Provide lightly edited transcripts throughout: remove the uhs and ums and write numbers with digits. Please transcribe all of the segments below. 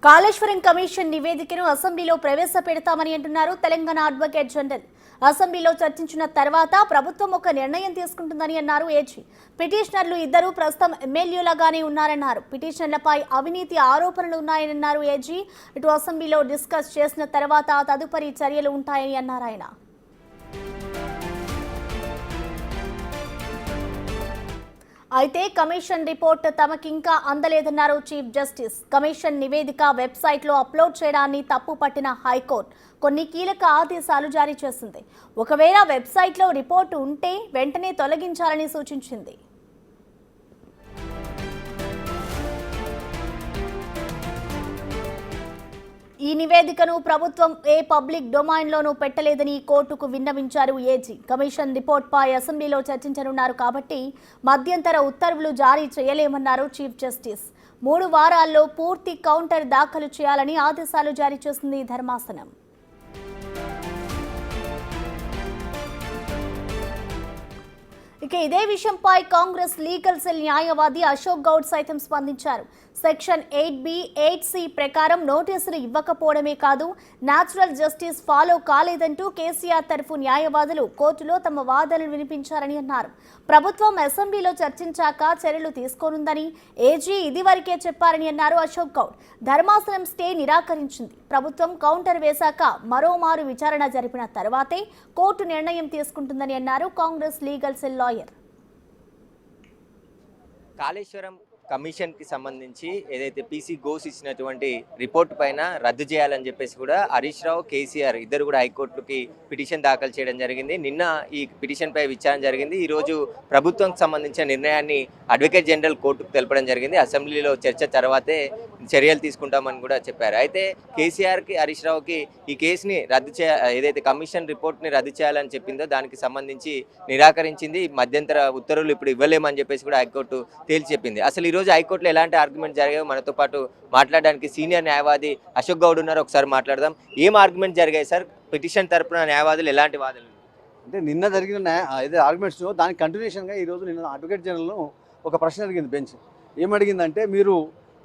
Kaleshwaram commission నివేదికను అసెంబ్లీలో ప్రవేశపెడతామని అంటున్నారు తెలంగాణ అడ్వకేట్ జనరల్. అసెంబ్లీలో చర్చించిన తర్వాత ప్రభుత్వం ఒక నిర్ణయం తీసుకుంటుందని అన్నారు ఏజీ. పిటిషనర్లు ఇద్దరు ప్రస్తుతం ఎమ్మెల్యేలుగానే ఉన్నారన్నారు. పిటిషన్లపై అవినీతి ఆరోపణలు ఉన్నాయన్నారు ఏజీ. ఇటు అసెంబ్లీలో డిస్కస్ చేసిన తర్వాత తదుపరి చర్యలు ఉంటాయని అన్నారు ఆయన. అయితే కమిషన్ రిపోర్ట్ తమకింకా అందలేదన్నారు చీఫ్ జస్టిస్. కమిషన్ నివేదిక వెబ్సైట్లో అప్లోడ్ చేయడాన్ని తప్పు పట్టిన హైకోర్టు కొన్ని కీలక ఆదేశాలు జారీ చేసింది. ఒకవేళ వెబ్సైట్లో రిపోర్టు ఉంటే వెంటనే తొలగించాలని సూచించింది. ఈ నివేదికను ప్రభుత్వం ఏ పబ్లిక్ డొమైన్లోనూ పెట్టలేదని కోర్టుకు విన్నవించారు ఏజీ. కమిషన్ రిపోర్ట్పై అసెంబ్లీలో చర్చించనున్నారు కాబట్టి మధ్యంతర ఉత్తర్వులు జారీ చేయలేమన్నారు చీఫ్ జస్టిస్. 3 వారాల్లో పూర్తి కౌంటర్ దాఖలు చేయాలని ఆదేశాలు జారీ చేసింది ధర్మాసనం. ఇక ఇదే విషయంపై కాంగ్రెస్ లీగల్ సెల్ న్యాయవాది అశోక్ గౌడ్ సైతం స్పందించారు. సెక్షన్ 8B, 8C ప్రకారం నోటీసులు ఇవ్వకపోవడమే కాదు, న్యాచురల్ జస్టిస్ ఫాలో కాలేదంటూ కేసీఆర్ తరఫు న్యాయవాదులు కోర్టులో తమ వాదనలు వినిపించారని అన్నారు. ప్రభుత్వం అసెంబ్లీలో చర్చించాక చర్యలు తీసుకోనుందని ఏజీ ఇదివరకే చెప్పారని అన్నారు అశోక్ గౌడ్. ధర్మాసనం స్టే నిరాకరించింది. ప్రభుత్వం కౌంటర్ వేశాక మరోమారు విచారణ జరిపిన తర్వాతే కోర్టు నిర్ణయం తీసుకుంటుందని అన్నారు Congress legal cell lawyer. Kaleshwaram కమిషన్కి సంబంధించి ఏదైతే పీసీ ఘోష్ ఇచ్చినటువంటి రిపోర్ట్ పైన రద్దు చేయాలని చెప్పేసి కూడా హరీష్ రావు, కేసీఆర్ ఇద్దరు కూడా హైకోర్టుకి పిటిషన్ దాఖలు చేయడం జరిగింది. నిన్న ఈ పిటిషన్పై విచారణ జరిగింది. ఈరోజు ప్రభుత్వంకి సంబంధించిన నిర్ణయాన్ని అడ్వకేట్ జనరల్ కోర్టుకు తెలపడం జరిగింది. అసెంబ్లీలో చర్చ తర్వాతే చర్యలు తీసుకుంటామని కూడా చెప్పారు. అయితే కేసీఆర్కి, హరీష్ రావుకి ఈ కేసుని రద్దు ఏదైతే కమిషన్ రిపోర్ట్ని రద్దు చేయాలని చెప్పిందో దానికి సంబంధించి నిరాకరించింది. మధ్యంతర ఉత్తర్వులు ఇప్పుడు ఇవ్వలేమని చెప్పేసి కూడా హైకోర్టు తేల్చి చెప్పింది. అసలు ఈరోజు హైకోర్టులో ఎలాంటి ఆర్గ్యుమెంట్ జరిగాయో మనతో పాటు మాట్లాడడానికి సీనియర్ న్యాయవాది అశోక్ గౌడ్ ఉన్నారు. ఒకసారి మాట్లాడదాం. ఏం ఆర్గ్యుమెంట్ జరిగాయి సార్? పిటిషన్ తరపున న్యాయవాదులు ఎలాంటి వాదనలు? అంటే నిన్న జరిగిన ఏదైతే ఆర్గ్యుమెంట్స్ దానికి కంటిన్యూషన్గా ఈరోజు నిన్న అడ్వకేట్ జనరల్ను ఒక ప్రశ్న అడిగింది బెంచ్. ఏమడిగిందంటే, మీరు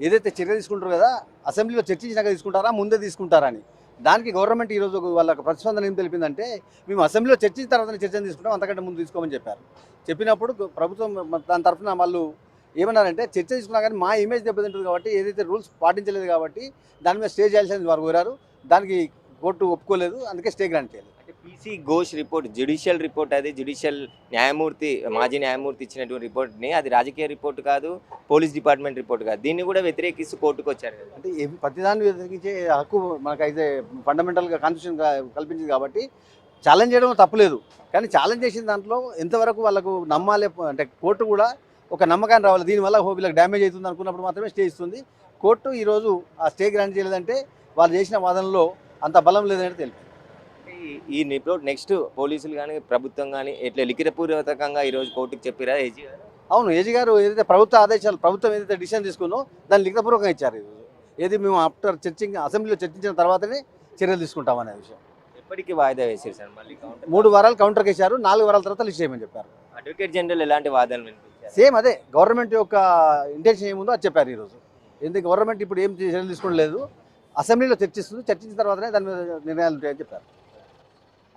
ఏదైతే చర్య తీసుకుంటారో కదా, అసెంబ్లీలో చర్చించినాక తీసుకుంటారా, ముందే తీసుకుంటారా అని. దానికి గవర్నమెంట్ ఈరోజు వాళ్ళ ప్రతిస్పందన ఏం తెలిపిందంటే, మేము అసెంబ్లీలో చర్చించిన తర్వాతనే చర్చను తీసుకుంటాం, అంతకంటే ముందు తీసుకోమని చెప్పారు. చెప్పినప్పుడు ప్రభుత్వం దాని తరఫున వాళ్ళు ఏమన్నారంటే, చర్చ తీసుకున్నా కానీ మా ఇమేజ్ దెబ్బతింటుంది కాబట్టి, ఏదైతే రూల్స్ పాటించలేదు కాబట్టి దాని మీద స్టే చేయాల్సింది వారు కోరారు. దానికి కోర్టు ఒప్పుకోలేదు, అందుకే స్టే గ్రాంట్ చేయాలి. అంటే PC Ghosh report judicial report, అది జ్యుడిషియల్ న్యాయమూర్తి, మాజీ న్యాయమూర్తి ఇచ్చినటువంటి రిపోర్ట్ని, అది రాజకీయ రిపోర్ట్ కాదు, పోలీస్ డిపార్ట్మెంట్ రిపోర్ట్ కాదు. దీన్ని కూడా వ్యతిరేకిస్తూ కోర్టుకు వచ్చారు. అంటే ప్రతిదాన్ని వ్యతిరేకించే హక్కు మనకైతే ఫండమెంటల్గా కాన్స్టిట్యూషన్ కల్పించింది కాబట్టి ఛాలెంజ్ చేయడం తప్పులేదు. కానీ ఛాలెంజ్ చేసిన దాంట్లో ఎంతవరకు వాళ్ళకు నమ్మాలి అంటే కోర్టు కూడా ఒక నమ్మకాన్ని రావాలి. దీనివల్ల వీళ్ళకి డ్యామేజ్ అవుతుంది అనుకున్నప్పుడు మాత్రమే స్టే ఇస్తుంది. కోర్టు ఈరోజు ఆ స్టే గ్రాంట్ చేయలేదంటే వాళ్ళు చేసిన వాదనలో అంత బలం లేదని తెలిపింది. ఈ రిపోర్ట్ నెక్స్ట్ పోలీసులు కానీ ప్రభుత్వం కానీ ఎట్లా లిఖితపూర్వకంగా ఈరోజు కోర్టుకు చెప్పారా ఏజీ గారు? అవును, ఏజీ గారు ఏదైతే ప్రభుత్వ ఆదేశాలు, ప్రభుత్వం ఏదైతే డిసిషన్ తీసుకుందో దాన్ని లిఖితపూర్వకంగా ఇచ్చారు. ఈరోజు ఏది మేము ఆఫ్టర్ అసెంబ్లీలో చర్చించిన తర్వాతనే చర్యలు తీసుకుంటామనే విషయం. ఎప్పటికీ వాయిదా వేసారు సార్? మళ్ళీ 3 వారాలు కౌంటర్కి వేశారు. 4 వారాల తర్వాత లిస్ట్ చేయమని చెప్పారు. అడ్వకేట్ జనరల్ ఎలాంటి వాదనలు వినిపించారు? సేమ్ అదే గవర్నమెంట్ యొక్క ఇంటెన్షన్ ఏముందో అది చెప్పారు. ఈరోజు ఎందుకు గవర్నమెంట్ ఇప్పుడు ఏం చర్యలు తీసుకోవట్లేదు, అసెంబ్లీలో చర్చిస్తుంది, చర్చించిన తర్వాతనే దాని మీద నిర్ణయాలు ఉంటాయని చెప్పారు.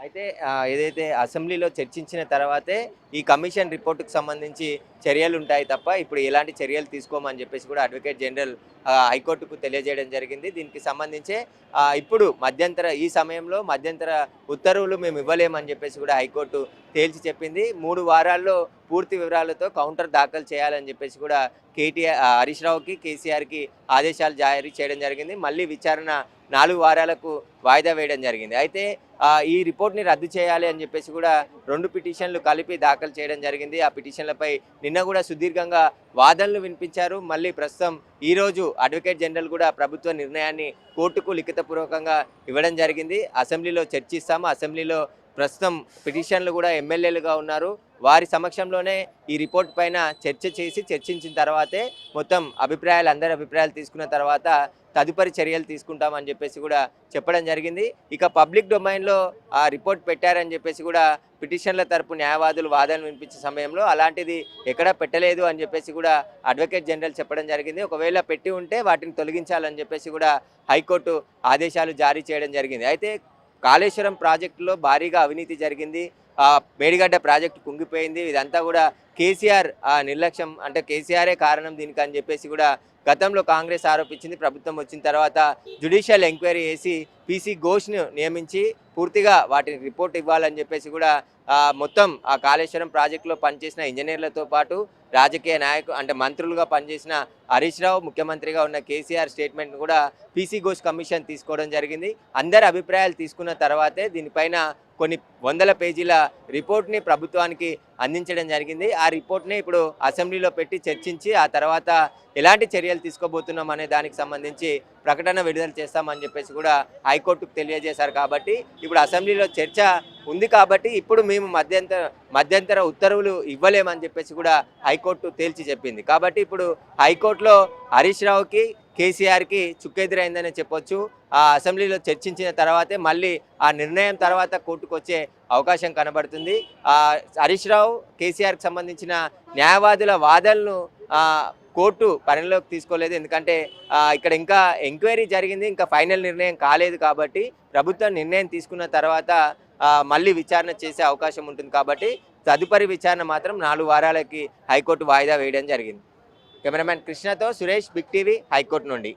అయితే ఏదైతే అసెంబ్లీలో చర్చించిన తర్వాతే ఈ కమిషన్ రిపోర్టుకు సంబంధించి చర్యలు ఉంటాయి తప్ప ఇప్పుడు ఎలాంటి చర్యలు తీసుకోమని చెప్పేసి కూడా అడ్వకేట్ జనరల్ హైకోర్టుకు తెలియజేయడం జరిగింది. దీనికి సంబంధించే ఇప్పుడు ఈ సమయంలో మధ్యంతర ఉత్తర్వులు మేము ఇవ్వలేమని చెప్పేసి కూడా హైకోర్టు తేల్చి చెప్పింది. 3 వారాల్లో పూర్తి వివరాలతో కౌంటర్ దాఖలు చేయాలని చెప్పేసి కూడా హరీష్ రావుకి, కేసీఆర్కి ఆదేశాలు జారీ చేయడం జరిగింది. మళ్ళీ విచారణ 4 వారాలకు వాయిదా వేయడం జరిగింది. అయితే ఈ రిపోర్ట్ని రద్దు చేయాలి అని చెప్పేసి కూడా 2 పిటిషన్లు కలిపి దాఖలు చేయడం జరిగింది. ఆ పిటిషన్లపై నిన్న కూడా సుదీర్ఘంగా వాదనలు వినిపించారు. మళ్ళీ ప్రస్తుతం ఈరోజు అడ్వకేట్ జనరల్ కూడా ప్రభుత్వ నిర్ణయాన్ని కోర్టుకు లిఖితపూర్వకంగా ఇవ్వడం జరిగింది. అసెంబ్లీలో చర్చిస్తాము, అసెంబ్లీలో ప్రస్తుతం పిటిషన్లు కూడా ఎమ్మెల్యేలుగా ఉన్నారు, వారి సమక్షంలోనే ఈ రిపోర్ట్ పైన చర్చించిన తర్వాతే మొత్తం అందరి అభిప్రాయాలు తీసుకున్న తర్వాత తదుపరి చర్యలు తీసుకుంటామని చెప్పేసి కూడా చెప్పడం జరిగింది. ఇక పబ్లిక్ డొమైన్లో ఆ రిపోర్ట్ పెట్టారని చెప్పేసి కూడా పిటిషన్ల తరపు న్యాయవాదులు వాదనలు వినిపించే సమయంలో అలాంటిది ఎక్కడా పెట్టలేదు అని చెప్పేసి కూడా అడ్వకేట్ జనరల్ చెప్పడం జరిగింది. ఒకవేళ పెట్టి ఉంటే వాటిని తొలగించాలని చెప్పేసి కూడా హైకోర్టు ఆదేశాలు జారీ చేయడం జరిగింది. అయితే కాళేశ్వరం ప్రాజెక్టులో భారీగా అవినీతి జరిగింది, మేడిగడ్డ ప్రాజెక్టు కుంగిపోయింది, ఇదంతా కూడా కేసీఆర్ నిర్లక్ష్యం, అంటే కేసీఆరే కారణం దీనికి అని చెప్పేసి కూడా గతంలో కాంగ్రెస్ ఆరోపించింది. ప్రభుత్వం వచ్చిన తర్వాత జ్యుడిషియల్ ఎంక్వైరీ చేసి పీసీ ఘోష్ను నియమించి పూర్తిగా వాటిని రిపోర్ట్ ఇవ్వాలని చెప్పేసి కూడా మొత్తం ఆ కాళేశ్వరం ప్రాజెక్టులో పనిచేసిన ఇంజనీర్లతో పాటు రాజకీయ నాయకులు అంటే మంత్రులుగా పనిచేసిన హరీష్ రావు, ముఖ్యమంత్రిగా ఉన్న కేసీఆర్ స్టేట్మెంట్ను కూడా పీసీ ఘోష్ కమిషన్ తీసుకోవడం జరిగింది. అందరి అభిప్రాయాలు తీసుకున్న తర్వాతే దీనిపైన కొన్ని వందల పేజీల రిపోర్ట్ని ప్రభుత్వానికి అందించడం జరిగింది. ఆ రిపోర్ట్ని ఇప్పుడు అసెంబ్లీలో పెట్టి చర్చించి ఆ తర్వాత ఎలాంటి చర్యలు తీసుకోబోతున్నాం అనే దానికి సంబంధించి ప్రకటన విడుదల చేస్తామని చెప్పేసి కూడా హైకోర్టుకు తెలియజేశారు. కాబట్టి ఇప్పుడు అసెంబ్లీలో చర్చ ఉంది కాబట్టి ఇప్పుడు మేము మధ్యంతర ఉత్తర్వులు ఇవ్వలేమని చెప్పేసి కూడా హైకోర్టు తేల్చి చెప్పింది. కాబట్టి ఇప్పుడు హైకోర్టులో హరీష్ రావుకి కేసీఆర్కి చుక్కెదురైందని చెప్పొచ్చు. ఆ అసెంబ్లీలో చర్చించిన తర్వాతే మళ్ళీ ఆ నిర్ణయం తర్వాత కోర్టుకు వచ్చే అవకాశం కనబడుతుంది. హరీష్ రావు కేసీఆర్కి సంబంధించిన న్యాయవాదుల వాదనలు కోర్టు పరిగణలోకి తీసుకోలేదు. ఎందుకంటే ఇక్కడ ఇంకా ఎంక్వైరీ జరిగింది, ఇంకా ఫైనల్ నిర్ణయం కాలేదు. కాబట్టి ప్రభుత్వం నిర్ణయం తీసుకున్న తర్వాత మళ్ళీ విచారణ చేసే అవకాశం ఉంటుంది. కాబట్టి తదుపరి విచారణ మాత్రం 4 వారాలకి హైకోర్టు వాయిదా వేయడం జరిగింది. కెమెరామెన్ కృష్ణతో సురేష్, బిగ్ టీవీ, హైకోర్టు నుండి.